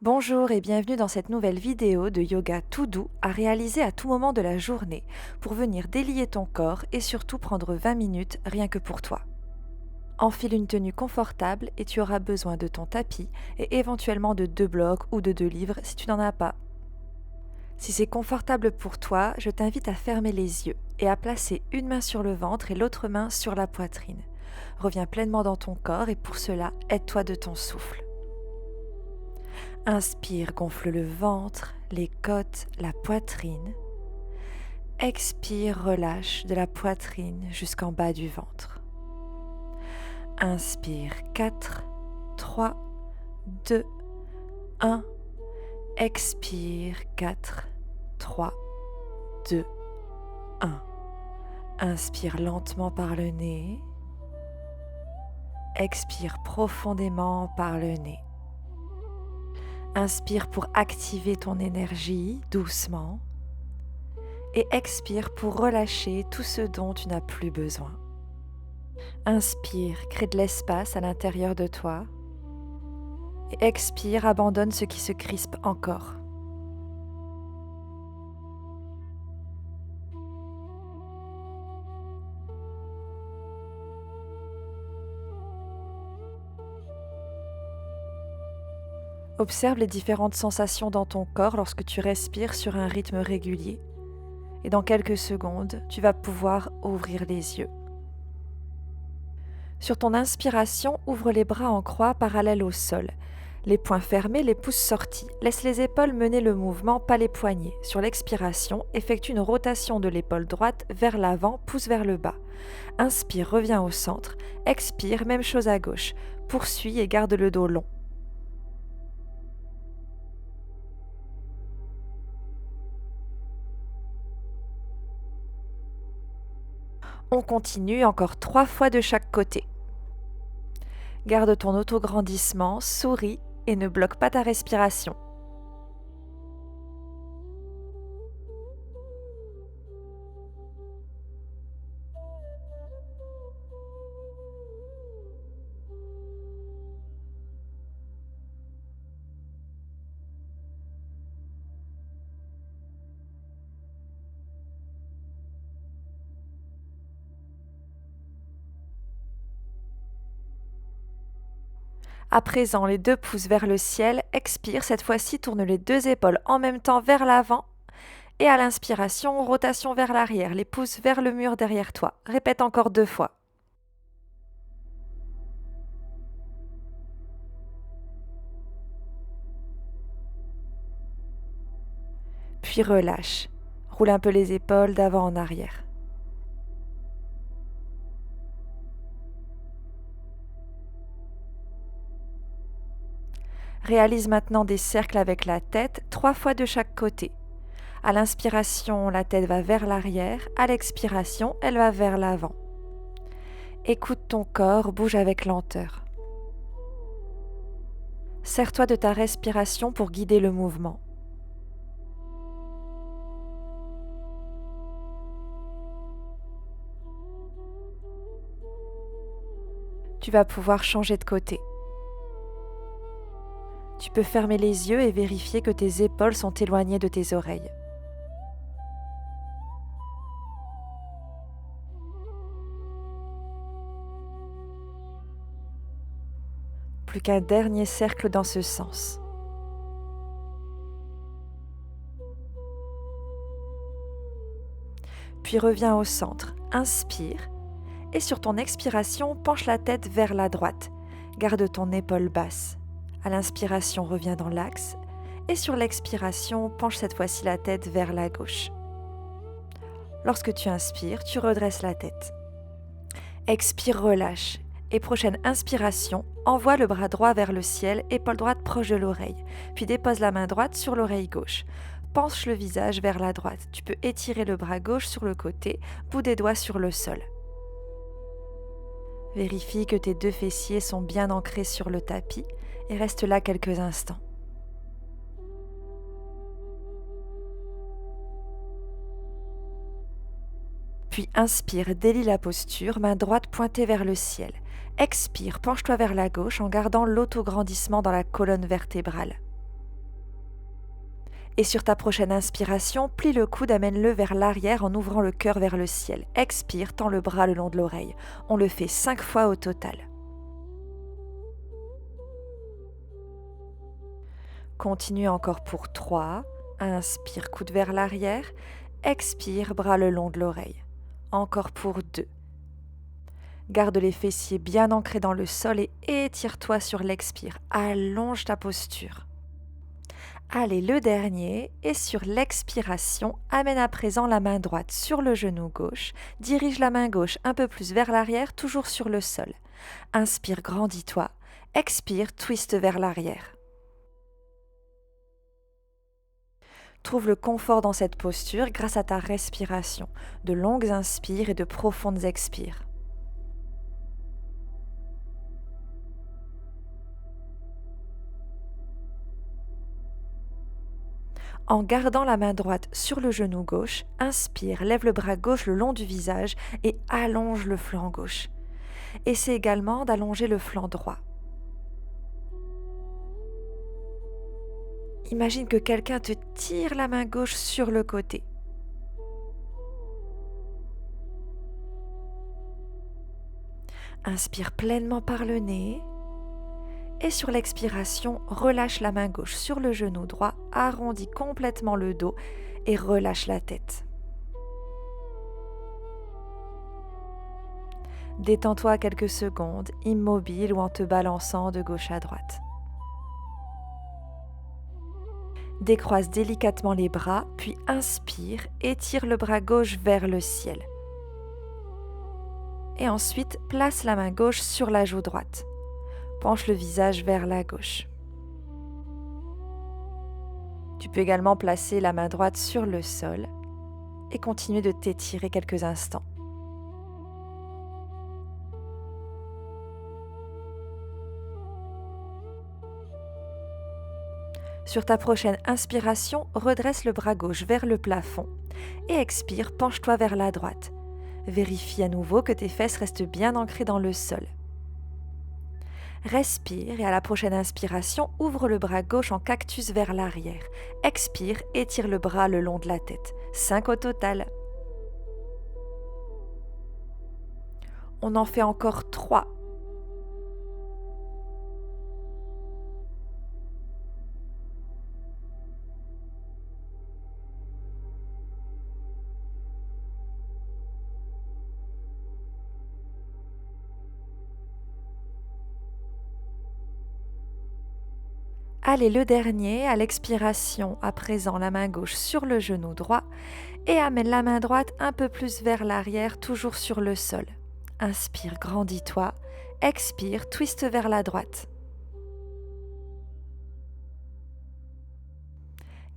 Bonjour et bienvenue dans cette nouvelle vidéo de yoga tout doux à réaliser à tout moment de la journée pour venir délier ton corps et surtout prendre 20 minutes rien que pour toi. Enfile une tenue confortable et tu auras besoin de ton tapis et éventuellement de 2 blocs ou de 2 livres si tu n'en as pas. Si c'est confortable pour toi, je t'invite à fermer les yeux et à placer une main sur le ventre et l'autre main sur la poitrine. Reviens pleinement dans ton corps et pour cela, aide-toi de ton souffle. Inspire, gonfle le ventre, les côtes, la poitrine. Expire, relâche de la poitrine jusqu'en bas du ventre. Inspire, 4, 3, 2, 1. Expire, 4, 3, 2, 1. Inspire lentement par le nez. Expire profondément par le nez. Inspire pour activer ton énergie doucement et expire pour relâcher tout ce dont tu n'as plus besoin. Inspire, crée de l'espace à l'intérieur de toi et expire, abandonne ce qui se crispe encore. Observe les différentes sensations dans ton corps lorsque tu respires sur un rythme régulier. Et dans quelques secondes, tu vas pouvoir ouvrir les yeux. Sur ton inspiration, ouvre les bras en croix parallèles au sol. Les poings fermés, les pouces sortis. Laisse les épaules mener le mouvement, pas les poignets. Sur l'expiration, effectue une rotation de l'épaule droite vers l'avant, pouce vers le bas. Inspire, reviens au centre. Expire, même chose à gauche. Poursuis et garde le dos long. On continue encore 3 fois de chaque côté. Garde ton autograndissement, souris et ne bloque pas ta respiration. À présent, les 2 pouces vers le ciel, expire, cette fois-ci tourne les 2 épaules en même temps vers l'avant et à l'inspiration, rotation vers l'arrière, les pouces vers le mur derrière toi. Répète encore 2 fois. Puis relâche. Roule un peu les épaules d'avant en arrière. Réalise maintenant des cercles avec la tête, 3 fois de chaque côté. À l'inspiration, la tête va vers l'arrière, à l'expiration, elle va vers l'avant. Écoute ton corps, bouge avec lenteur. Sers-toi de ta respiration pour guider le mouvement. Tu vas pouvoir changer de côté. Tu peux fermer les yeux et vérifier que tes épaules sont éloignées de tes oreilles. Plus qu'un dernier cercle dans ce sens. Puis reviens au centre, inspire et sur ton expiration, penche la tête vers la droite. Garde ton épaule basse. À l'inspiration, reviens dans l'axe et sur l'expiration, penche cette fois-ci la tête vers la gauche. Lorsque tu inspires, tu redresses la tête. Expire, relâche. Et prochaine inspiration, envoie le bras droit vers le ciel, épaule droite proche de l'oreille. Puis dépose la main droite sur l'oreille gauche. Penche le visage vers la droite. Tu peux étirer le bras gauche sur le côté, bout des doigts sur le sol. Vérifie que tes 2 fessiers sont bien ancrés sur le tapis et reste là quelques instants. Puis inspire, délie la posture, main droite pointée vers le ciel. Expire, penche-toi vers la gauche en gardant l'autograndissement dans la colonne vertébrale. Et sur ta prochaine inspiration, plie le coude, amène-le vers l'arrière en ouvrant le cœur vers le ciel. Expire, tends le bras le long de l'oreille. On le fait 5 fois au total. Continue encore pour 3. Inspire, coude vers l'arrière. Expire, bras le long de l'oreille. Encore pour 2. Garde les fessiers bien ancrés dans le sol et étire-toi sur l'expire. Allonge ta posture. Allez, le dernier, et sur l'expiration, amène à présent la main droite sur le genou gauche, dirige la main gauche un peu plus vers l'arrière, toujours sur le sol. Inspire, grandis-toi, expire, twiste vers l'arrière. Trouve le confort dans cette posture grâce à ta respiration, de longues inspires et de profondes expires. En gardant la main droite sur le genou gauche, inspire, lève le bras gauche le long du visage et allonge le flanc gauche. Essaie également d'allonger le flanc droit. Imagine que quelqu'un te tire la main gauche sur le côté. Inspire pleinement par le nez. Et sur l'expiration, relâche la main gauche sur le genou droit, arrondis complètement le dos et relâche la tête. Détends-toi quelques secondes, immobile ou en te balançant de gauche à droite. Décroise délicatement les bras, puis inspire, étire le bras gauche vers le ciel. Et ensuite, place la main gauche sur la joue droite. Penche le visage vers la gauche. Tu peux également placer la main droite sur le sol et continuer de t'étirer quelques instants. Sur ta prochaine inspiration, redresse le bras gauche vers le plafond et expire, penche-toi vers la droite. Vérifie à nouveau que tes fesses restent bien ancrées dans le sol. Respire et à la prochaine inspiration, ouvre le bras gauche en cactus vers l'arrière. Expire, étire le bras le long de la tête. 5 au total. On en fait encore 3. Allez, le dernier, à l'expiration, à présent la main gauche sur le genou droit et amène la main droite un peu plus vers l'arrière, toujours sur le sol. Inspire, grandis-toi. Expire, twiste vers la droite.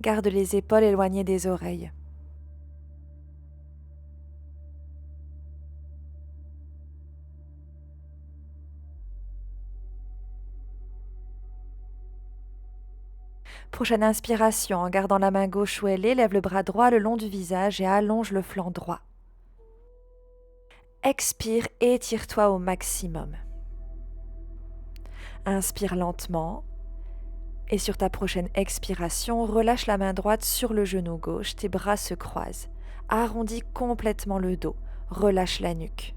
Garde les épaules éloignées des oreilles. Prochaine inspiration, en gardant la main gauche où elle est, lève le bras droit le long du visage et allonge le flanc droit. Expire, étire-toi au maximum. Inspire lentement et sur ta prochaine expiration, relâche la main droite sur le genou gauche, tes bras se croisent. Arrondis complètement le dos, relâche la nuque.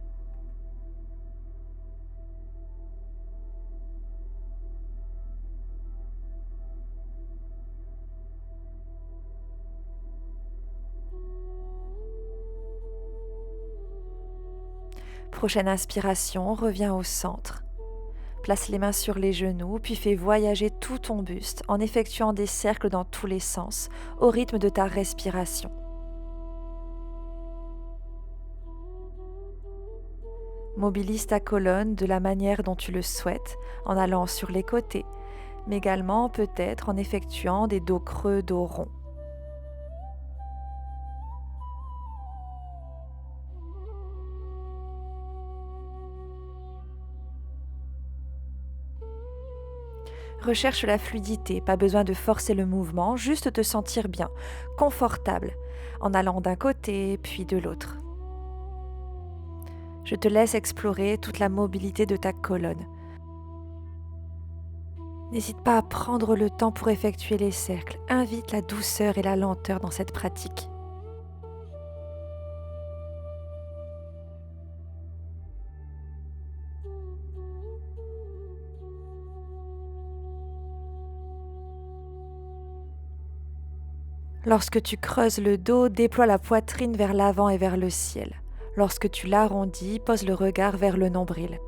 Prochaine inspiration, reviens au centre. Place les mains sur les genoux, puis fais voyager tout ton buste en effectuant des cercles dans tous les sens, au rythme de ta respiration. Mobilise ta colonne de la manière dont tu le souhaites, en allant sur les côtés, mais également peut-être en effectuant des dos creux, dos ronds. Recherche la fluidité, pas besoin de forcer le mouvement, juste te sentir bien, confortable, en allant d'un côté puis de l'autre. Je te laisse explorer toute la mobilité de ta colonne. N'hésite pas à prendre le temps pour effectuer les cercles. Invite la douceur et la lenteur dans cette pratique. Lorsque tu creuses le dos, déploie la poitrine vers l'avant et vers le ciel. Lorsque tu l'arrondis, pose le regard vers le nombril.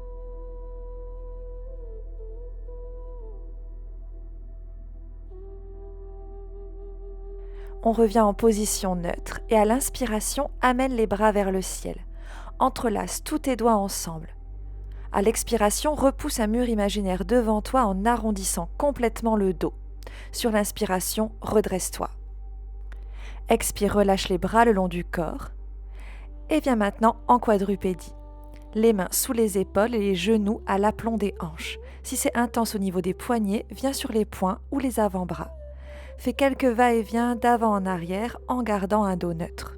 On revient en position neutre et à l'inspiration, amène les bras vers le ciel. Entrelace tous tes doigts ensemble. À l'expiration, repousse un mur imaginaire devant toi en arrondissant complètement le dos. Sur l'inspiration, redresse-toi. Expire, relâche les bras le long du corps. Et viens maintenant en quadrupédie. Les mains sous les épaules et les genoux à l'aplomb des hanches. Si c'est intense au niveau des poignets, viens sur les poings ou les avant-bras. Fais quelques va-et-vient d'avant en arrière en gardant un dos neutre.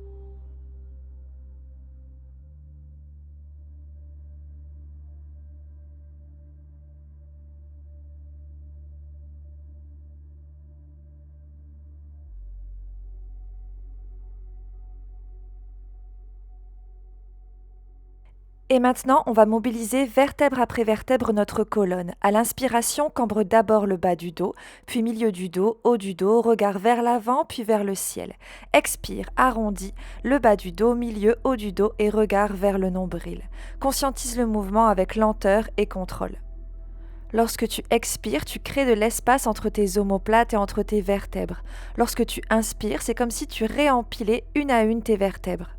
Et maintenant, on va mobiliser vertèbre après vertèbre notre colonne. À l'inspiration, cambre d'abord le bas du dos, puis milieu du dos, haut du dos, regard vers l'avant, puis vers le ciel. Expire, arrondis, le bas du dos, milieu, haut du dos et regard vers le nombril. Conscientise le mouvement avec lenteur et contrôle. Lorsque tu expires, tu crées de l'espace entre tes omoplates et entre tes vertèbres. Lorsque tu inspires, c'est comme si tu réempilais une à une tes vertèbres.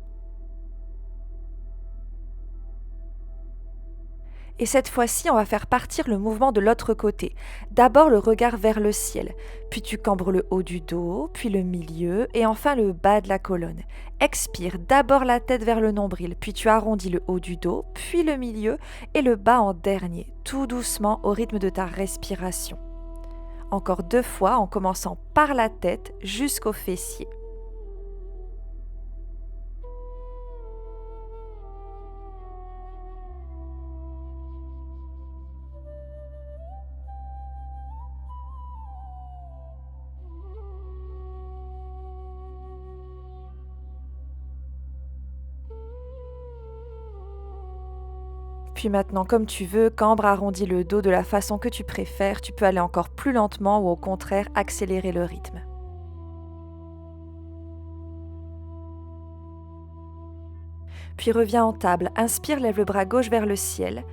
Et cette fois-ci, on va faire partir le mouvement de l'autre côté. D'abord le regard vers le ciel, puis tu cambres le haut du dos, puis le milieu et enfin le bas de la colonne. Expire, d'abord la tête vers le nombril, puis tu arrondis le haut du dos, puis le milieu et le bas en dernier, tout doucement au rythme de ta respiration. Encore 2 fois en commençant par la tête jusqu'aux fessiers. Puis maintenant, comme tu veux, cambre, arrondis le dos de la façon que tu préfères. Tu peux aller encore plus lentement ou au contraire accélérer le rythme. Puis reviens en table. Inspire, lève le bras gauche vers le ciel.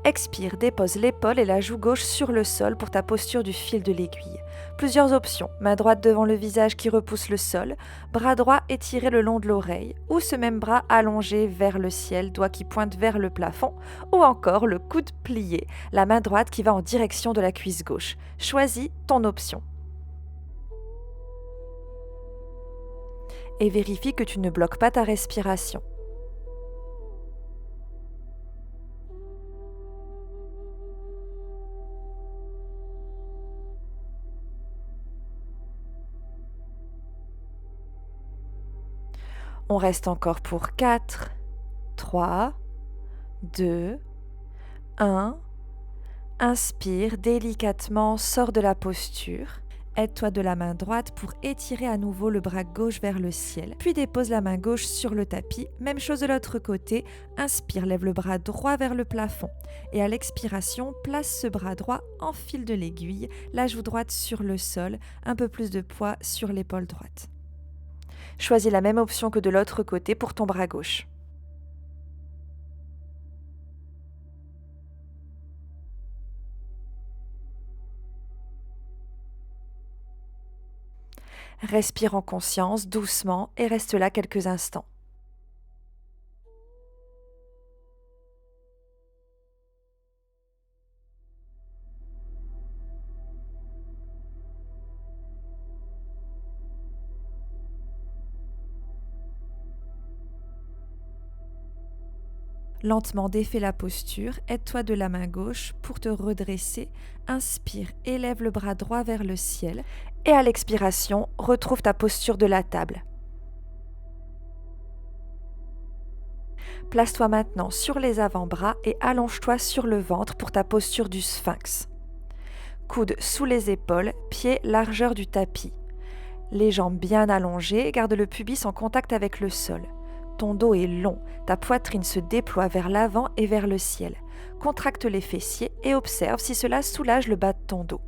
Expire, dépose l'épaule et la joue gauche sur le sol pour ta posture du fil de l'aiguille. Plusieurs options. Main droite devant le visage qui repousse le sol, bras droit étiré le long de l'oreille, ou ce même bras allongé vers le ciel, doigt qui pointe vers le plafond, ou encore le coude plié, la main droite qui va en direction de la cuisse gauche. Choisis ton option. Et vérifie que tu ne bloques pas ta respiration. On reste encore pour 4, 3, 2, 1. Inspire délicatement, sors de la posture. Aide-toi de la main droite pour étirer à nouveau le bras gauche vers le ciel. Puis dépose la main gauche sur le tapis. Même chose de l'autre côté. Inspire, lève le bras droit vers le plafond. Et à l'expiration, place ce bras droit en fil de l'aiguille, la joue droite sur le sol, un peu plus de poids sur l'épaule droite. Choisis la même option que de l'autre côté pour ton bras gauche. Respire en conscience, doucement, et reste là quelques instants. Lentement défais la posture, aide-toi de la main gauche pour te redresser. Inspire, élève le bras droit vers le ciel et à l'expiration, retrouve ta posture de la table. Place-toi maintenant sur les avant-bras et allonge-toi sur le ventre pour ta posture du sphinx. Coudes sous les épaules, pieds largeur du tapis. Les jambes bien allongées, garde le pubis en contact avec le sol. Ton dos est long, ta poitrine se déploie vers l'avant et vers le ciel. Contracte les fessiers et observe si cela soulage le bas de ton dos.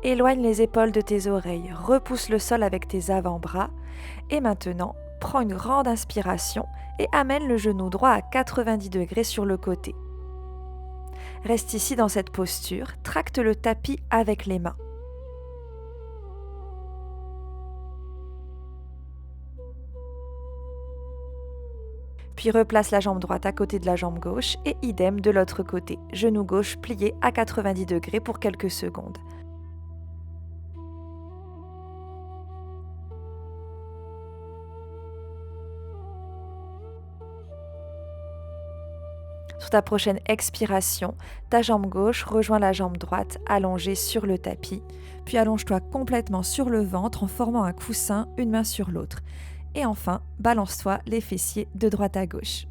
Éloigne les épaules de tes oreilles, repousse le sol avec tes avant-bras et maintenant, prends une grande inspiration et amène le genou droit à 90 degrés sur le côté. Reste ici dans cette posture, tracte le tapis avec les mains. Puis replace la jambe droite à côté de la jambe gauche et idem de l'autre côté, genou gauche plié à 90 degrés pour quelques secondes. Sur ta prochaine expiration, ta jambe gauche rejoint la jambe droite allongée sur le tapis, puis allonge-toi complètement sur le ventre en formant un coussin, une main sur l'autre. Et enfin, balance-toi les fessiers de droite à gauche.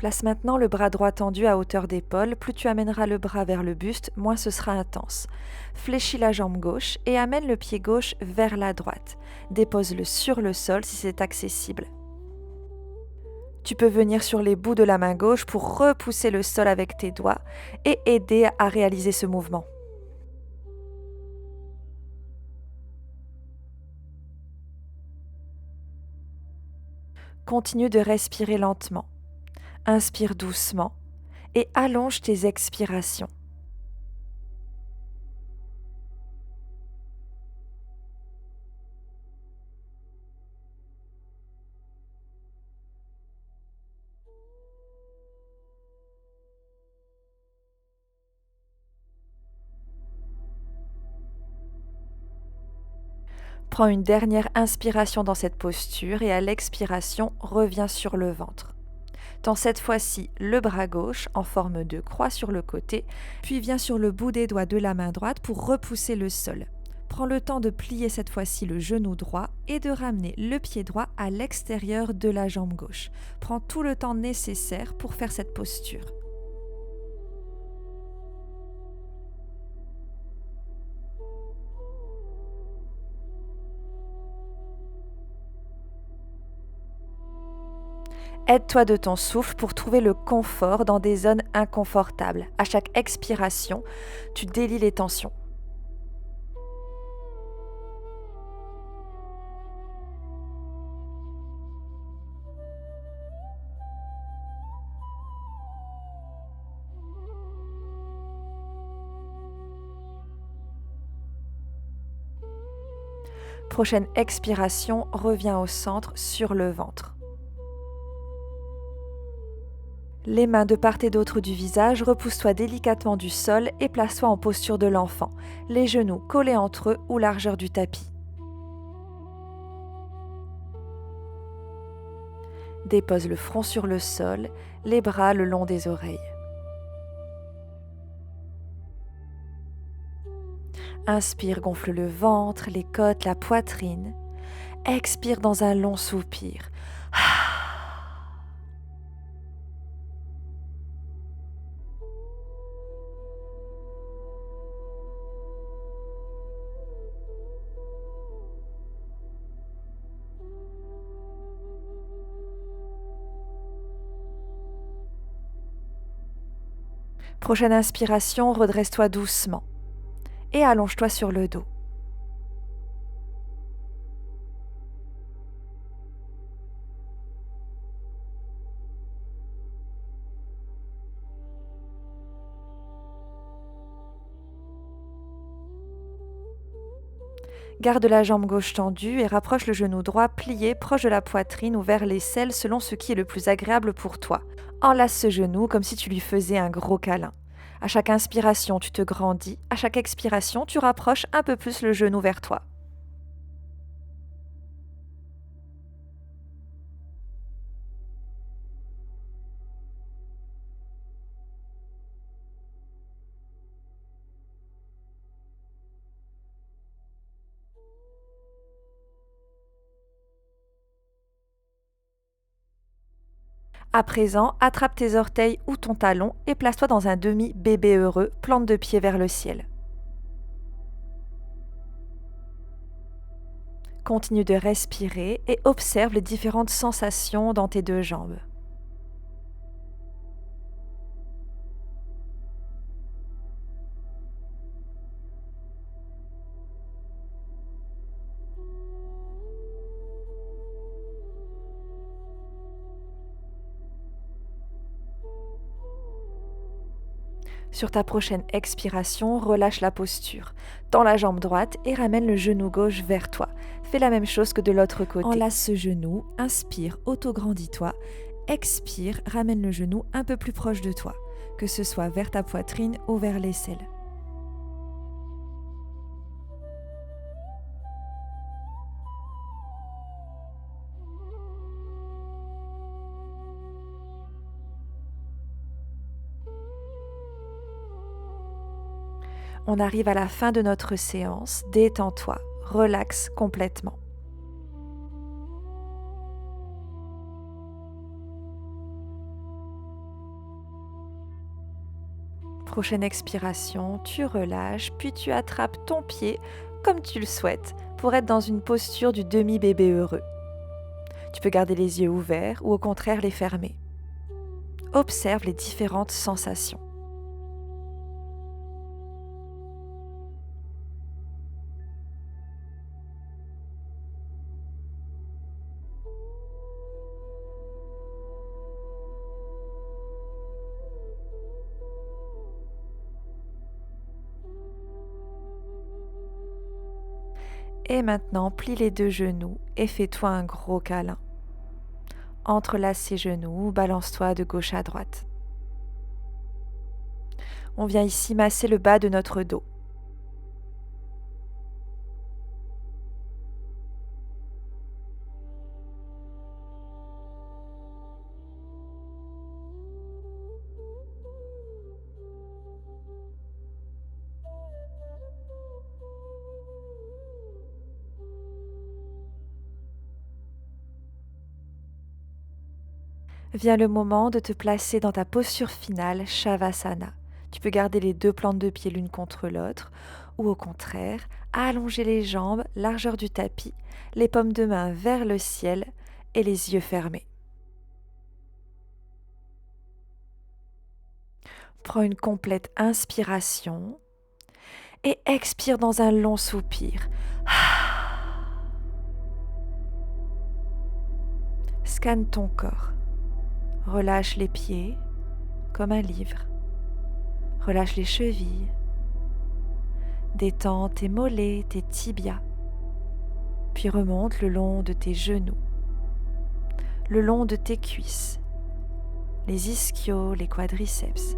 Place maintenant le bras droit tendu à hauteur d'épaule, plus tu amèneras le bras vers le buste, moins ce sera intense. Fléchis la jambe gauche et amène le pied gauche vers la droite. Dépose-le sur le sol si c'est accessible. Tu peux venir sur les bouts de la main gauche pour repousser le sol avec tes doigts et aider à réaliser ce mouvement. Continue de respirer lentement. Inspire doucement et allonge tes expirations. Prends une dernière inspiration dans cette posture et à l'expiration, reviens sur le ventre. Tends cette fois-ci le bras gauche en forme de croix sur le côté, puis viens sur le bout des doigts de la main droite pour repousser le sol. Prends le temps de plier cette fois-ci le genou droit et de ramener le pied droit à l'extérieur de la jambe gauche. Prends tout le temps nécessaire pour faire cette posture. Aide-toi de ton souffle pour trouver le confort dans des zones inconfortables. À chaque expiration, tu délies les tensions. Prochaine expiration, reviens au centre sur le ventre. Les mains de part et d'autre du visage, repousse-toi délicatement du sol et place-toi en posture de l'enfant, les genoux collés entre eux ou largeur du tapis. Dépose le front sur le sol, les bras le long des oreilles. Inspire, gonfle le ventre, les côtes, la poitrine. Expire dans un long soupir. Prochaine inspiration, redresse-toi doucement et allonge-toi sur le dos. Garde la jambe gauche tendue et rapproche le genou droit plié proche de la poitrine ou vers l'aisselle selon ce qui est le plus agréable pour toi. Enlace ce genou comme si tu lui faisais un gros câlin. À chaque inspiration, tu te grandis. À chaque expiration, tu rapproches un peu plus le genou vers toi. À présent, attrape tes orteils ou ton talon et place-toi dans un demi-bébé heureux, plante de pied vers le ciel. Continue de respirer et observe les différentes sensations dans tes deux jambes. Sur ta prochaine expiration, relâche la posture. Tends la jambe droite et ramène le genou gauche vers toi. Fais la même chose que de l'autre côté. Enlace ce genou, inspire, auto-grandis-toi. Expire, ramène le genou un peu plus proche de toi, que ce soit vers ta poitrine ou vers l'aisselle. On arrive à la fin de notre séance. Détends-toi, relaxe complètement. Prochaine expiration, tu relâches, puis tu attrapes ton pied comme tu le souhaites pour être dans une posture du demi-bébé heureux. Tu peux garder les yeux ouverts ou au contraire les fermer. Observe les différentes sensations. Et maintenant, plie les deux genoux et fais-toi un gros câlin. Entrelace ses genoux, balance-toi de gauche à droite. On vient ici masser le bas de notre dos. Vient le moment de te placer dans ta posture finale, Shavasana. Tu peux garder les deux plantes de pied l'une contre l'autre, ou au contraire, allonger les jambes, largeur du tapis, les paumes de main vers le ciel et les yeux fermés. Prends une complète inspiration et expire dans un long soupir. Scanne ton corps. Relâche les pieds comme un livre. Relâche les chevilles. Détends tes mollets, tes tibias. Puis remonte le long de tes genoux, le long de tes cuisses, les ischios, les quadriceps.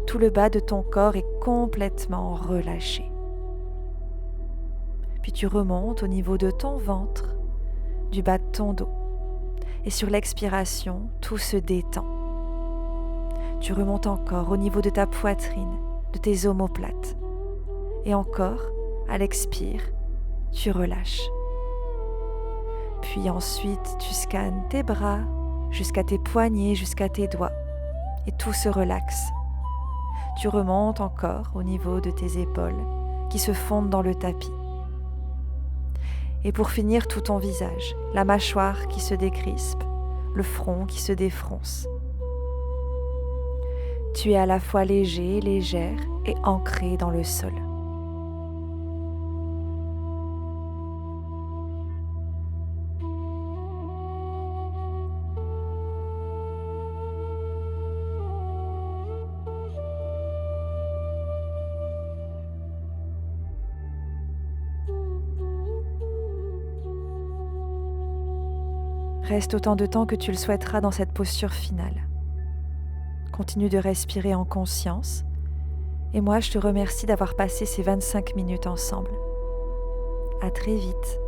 Tout le bas de ton corps est complètement relâché. Puis tu remontes au niveau de ton ventre, du bas de ton dos. Et sur l'expiration, tout se détend. Tu remontes encore au niveau de ta poitrine, de tes omoplates. Et encore, à l'expire, tu relâches. Puis ensuite, tu scannes tes bras jusqu'à tes poignets, jusqu'à tes doigts. Et tout se relaxe. Tu remontes encore au niveau de tes épaules qui se fondent dans le tapis. Et pour finir, tout ton visage, la mâchoire qui se décrispe, le front qui se défronce. Tu es à la fois léger, légère et ancré dans le sol. Reste autant de temps que tu le souhaiteras dans cette posture finale. Continue de respirer en conscience et moi je te remercie d'avoir passé ces 25 minutes ensemble. À très vite.